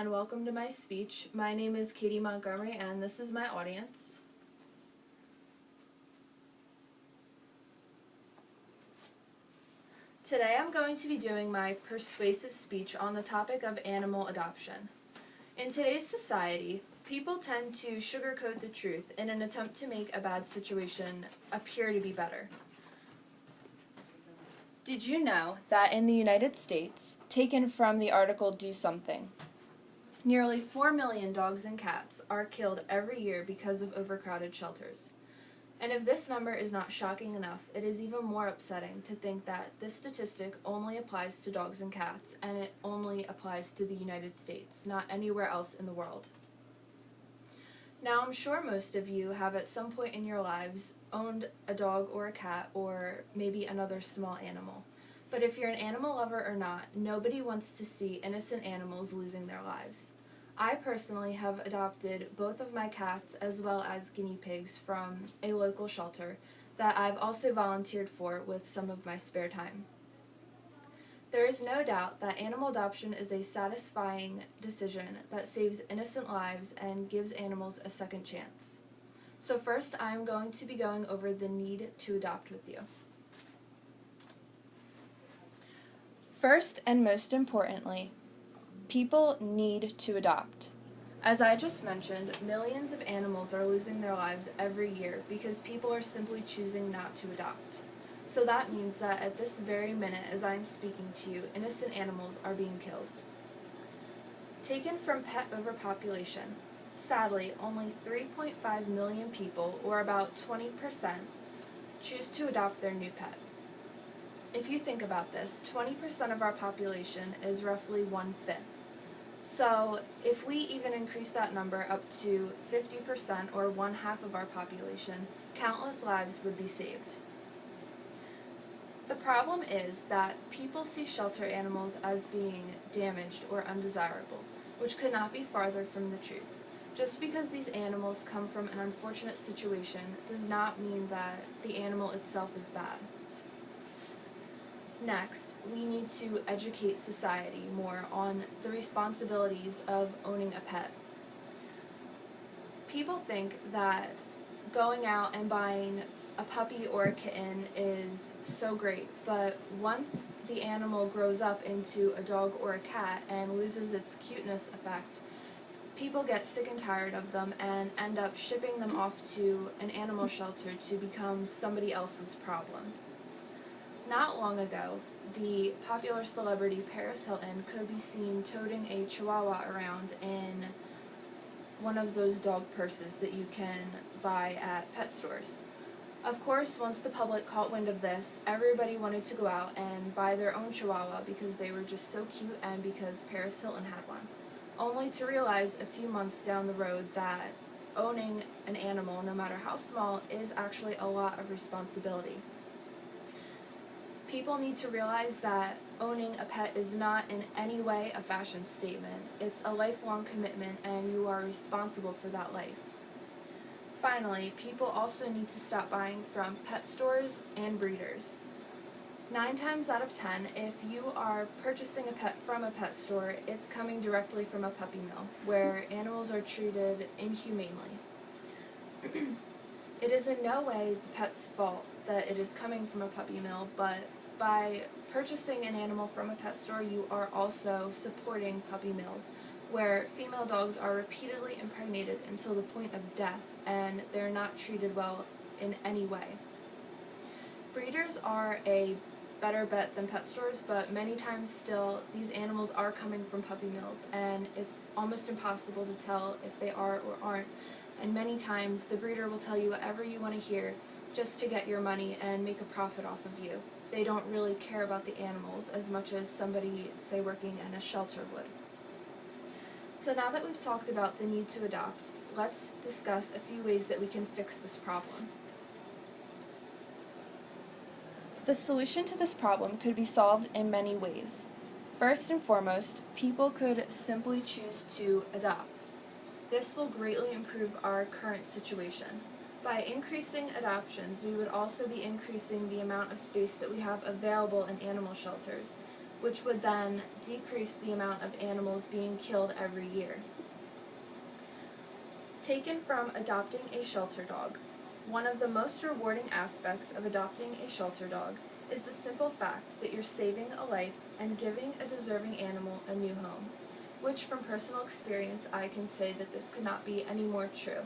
and welcome to my speech. My name is Katie Montgomery and this is my audience. Today I'm going to be doing my persuasive speech on the topic of animal adoption. In today's society, people tend to sugarcoat the truth in an attempt to make a bad situation appear to be better. Did you know that in the United States, taken from the article Do Something, nearly 4 million dogs and cats are killed every year because of overcrowded shelters? And if this number is not shocking enough, it is even more upsetting to think that this statistic only applies to dogs and cats, and it only applies to the United States, not anywhere else in the world. Now, I'm sure most of you have at some point in your lives owned a dog or a cat or maybe another small animal. But if you're an animal lover or not, nobody wants to see innocent animals losing their lives. I personally have adopted both of my cats as well as guinea pigs from a local shelter that I've also volunteered for with some of my spare time. There is no doubt that animal adoption is a satisfying decision that saves innocent lives and gives animals a second chance. So first, I'm going to be going over the need to adopt with you. First and most importantly, people need to adopt. As I just mentioned, millions of animals are losing their lives every year because people are simply choosing not to adopt. So that means that at this very minute as I am speaking to you, innocent animals are being killed. Taken from pet overpopulation, sadly, only 3.5 million people, or about 20%, choose to adopt their new pet. If you think about this, 20% of our population is roughly 1/5. So if we even increase that number up to 50% or 1/2 of our population, countless lives would be saved. The problem is that people see shelter animals as being damaged or undesirable, which could not be farther from the truth. Just because these animals come from an unfortunate situation does not mean that the animal itself is bad. Next, we need to educate society more on the responsibilities of owning a pet. People think that going out and buying a puppy or a kitten is so great, but once the animal grows up into a dog or a cat and loses its cuteness effect, people get sick and tired of them and end up shipping them off to an animal shelter to become somebody else's problem. Not long ago, the popular celebrity Paris Hilton could be seen toting a chihuahua around in one of those dog purses that you can buy at pet stores. Of course, once the public caught wind of this, everybody wanted to go out and buy their own chihuahua because they were just so cute and because Paris Hilton had one, only to realize a few months down the road that owning an animal, no matter how small, is actually a lot of responsibility. People need to realize that owning a pet is not in any way a fashion statement. It's a lifelong commitment and you are responsible for that life. Finally, people also need to stop buying from pet stores and breeders. 9 times out of 10, if you are purchasing a pet from a pet store, it's coming directly from a puppy mill, where animals are treated inhumanely. It is in no way the pet's fault that it is coming from a puppy mill, but by purchasing an animal from a pet store, you are also supporting puppy mills, where female dogs are repeatedly impregnated until the point of death, and they're not treated well in any way. Breeders are a better bet than pet stores, but many times still, these animals are coming from puppy mills, and it's almost impossible to tell if they are or aren't. And many times, the breeder will tell you whatever you want to hear just to get your money and make a profit off of you. They don't really care about the animals as much as somebody, say, working in a shelter would. So now that we've talked about the need to adopt, let's discuss a few ways that we can fix this problem. The solution to this problem could be solved in many ways. First and foremost, people could simply choose to adopt. This will greatly improve our current situation. By increasing adoptions, we would also be increasing the amount of space that we have available in animal shelters, which would then decrease the amount of animals being killed every year. Taken from adopting a shelter dog, one of the most rewarding aspects of adopting a shelter dog is the simple fact that you're saving a life and giving a deserving animal a new home, which from personal experience I can say that this could not be any more true.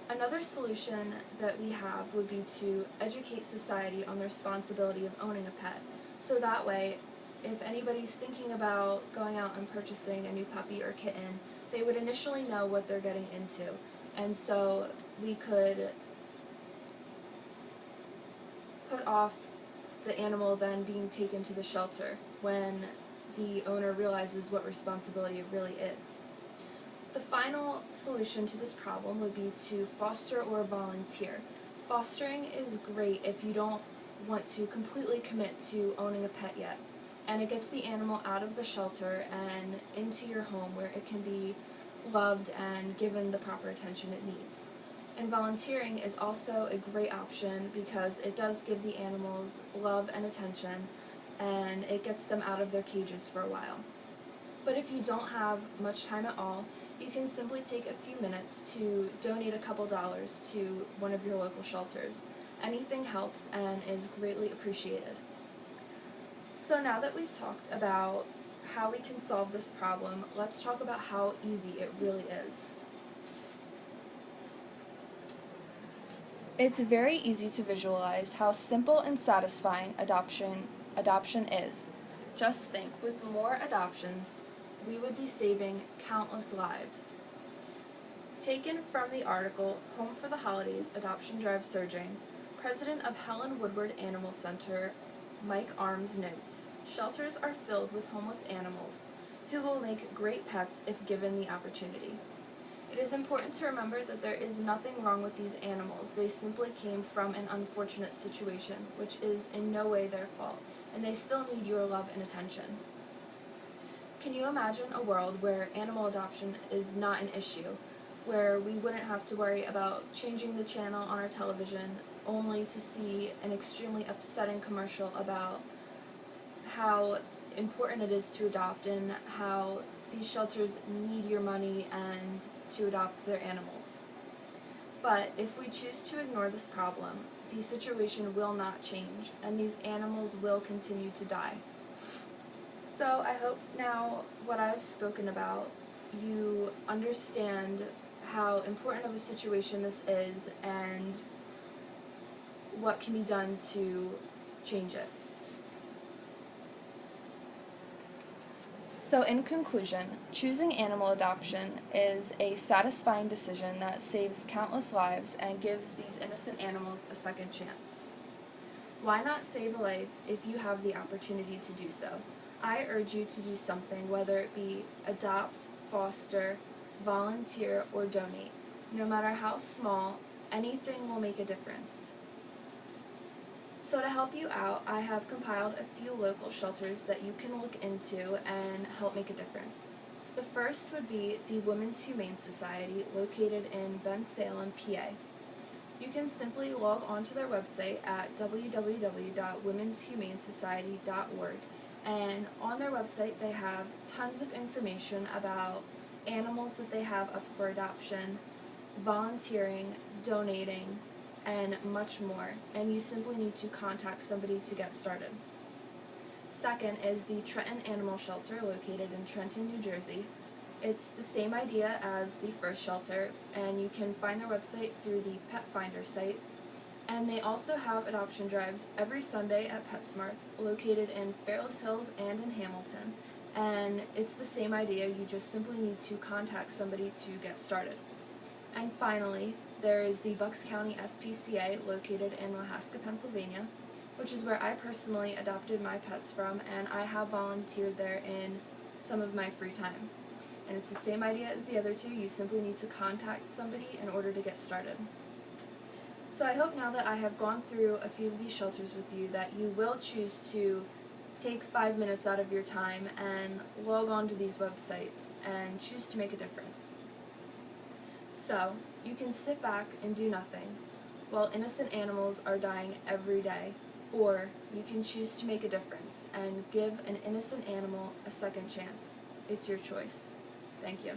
Another solution that we have would be to educate society on the responsibility of owning a pet, so that way, if anybody's thinking about going out and purchasing a new puppy or kitten, they would initially know what they're getting into, and so we could put off the animal then being taken to the shelter when the owner realizes what responsibility it really is. The final solution to this problem would be to foster or volunteer. Fostering is great if you don't want to completely commit to owning a pet yet, and it gets the animal out of the shelter and into your home where it can be loved and given the proper attention it needs. And volunteering is also a great option because it does give the animals love and attention, and it gets them out of their cages for a while. But if you don't have much time at all, you can simply take a few minutes to donate a couple dollars to one of your local shelters. Anything helps and is greatly appreciated. So now that we've talked about how we can solve this problem, let's talk about how easy it really is. It's very easy to visualize how simple and satisfying adoption is. Just think, with more adoptions, we would be saving countless lives. Taken from the article, Home for the Holidays, Adoption Drive Surging, President of Helen Woodward Animal Center, Mike Arms notes, shelters are filled with homeless animals who will make great pets if given the opportunity. It is important to remember that there is nothing wrong with these animals. They simply came from an unfortunate situation, which is in no way their fault, and they still need your love and attention. Can you imagine a world where animal adoption is not an issue, where we wouldn't have to worry about changing the channel on our television only to see an extremely upsetting commercial about how important it is to adopt and how these shelters need your money and to adopt their animals? But if we choose to ignore this problem, the situation will not change, and these animals will continue to die. So I hope now what I've spoken about, you understand how important of a situation this is and what can be done to change it. So in conclusion, choosing animal adoption is a satisfying decision that saves countless lives and gives these innocent animals a second chance. Why not save a life if you have the opportunity to do so? I urge you to do something, whether it be adopt, foster, volunteer, or donate. No matter how small, anything will make a difference. So to help you out, I have compiled a few local shelters that you can look into and help make a difference. The first would be the Women's Humane Society, located in Bensalem, PA. You can simply log on to their website at www.womenshumanesociety.org, and on their website they have tons of information about animals that they have up for adoption, volunteering, donating, and much more, and you simply need to contact somebody to get started. Second is the Trenton Animal Shelter, located in Trenton, New Jersey. It's the same idea as the first shelter, and you can find their website through the Pet Finder site. And they also have adoption drives every Sunday at PetSmarts, located in Fairless Hills and in Hamilton. And it's the same idea, you just simply need to contact somebody to get started. And finally, there is the Bucks County SPCA, located in Mahaska, Pennsylvania, which is where I personally adopted my pets from, and I have volunteered there in some of my free time. And it's the same idea as the other two, you simply need to contact somebody in order to get started. So I hope now that I have gone through a few of these shelters with you that you will choose to take 5 minutes out of your time and log on to these websites and choose to make a difference. So, you can sit back and do nothing while innocent animals are dying every day, Or you can choose to make a difference and give an innocent animal a second chance. It's your choice. Thank you.